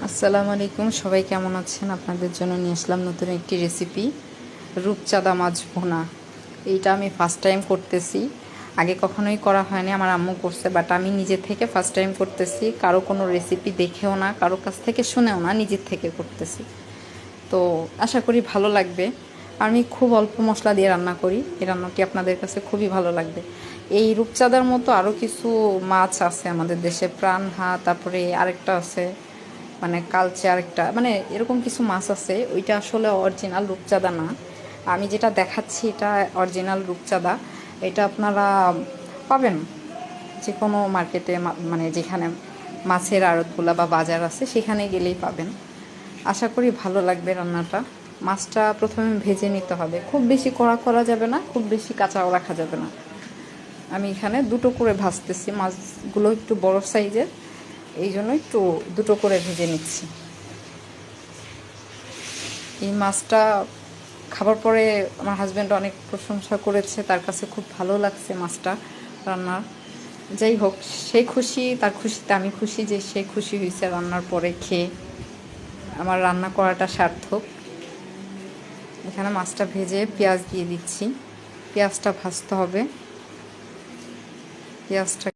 আসসালামু আলাইকুম, সবাই কেমন আছেন? আপনাদের জন্য নিয়ে আসলাম নতুন একটি রেসিপি, রূপচাঁদা মাছ ভুনা। এইটা আমি ফার্স্ট টাইম করতেছি, আগে কখনোই করা হয়নি। আমার আম্মু করছে, বাট আমি নিজে থেকে ফার্স্ট টাইম করতেছি। কারো কোনো রেসিপি দেখেও না, কারো কাছ থেকে শুনেও না, নিজের থেকে করতেছি। তো আশা করি ভালো লাগবে। আমি খুব অল্প মশলা দিয়ে রান্না করি, এই রান্নাটি আপনাদের কাছে খুবই ভালো লাগবে। এই রূপচাঁদার মতো আরও কিছু মাছ আছে আমাদের দেশে, প্রাণহা, তারপরে আরেকটা আছে মানে কালচে, আরেকটা মানে এরকম কিছু মাছ আছে। ওইটা আসলে অরিজিনাল রূপচাঁদা না, আমি যেটা দেখাচ্ছি এটা অরিজিনাল রূপচাঁদা। এটা আপনারা পাবেন যে কোনো মার্কেটে, মানে যেখানে মাছের আড়তগুলা বা বাজার আছে সেখানে গেলেই পাবেন। আশা করি ভালো লাগবে রান্নাটা। মাছটা প্রথমে ভেজে নিতে হবে, খুব বেশি কড়া করা যাবে না, খুব বেশি কাঁচাও রাখা যাবে না। আমি এখানে দুটো করে ভাজতেছি, মাছগুলো একটু বড় সাইজের, এই জন্য একটু দুটো করে ভেজে নিচ্ছি। এই মাছটা খাবার পরে আমার হাজব্যান্ড অনেক প্রশংসা করেছে, তার কাছে খুব ভালো লাগছে মাছটা রান্নার। যাই হোক, সে খুশি, তার খুশিতে আমি খুশি যে সে খুশি হয়েছে রান্নার পরে খেয়ে। আমার রান্না করাটা সার্থক। এখানে মাছটা ভেজে পেঁয়াজ দিয়ে দিচ্ছি, পেঁয়াজটা ভাজতে হবে। পেঁয়াজটা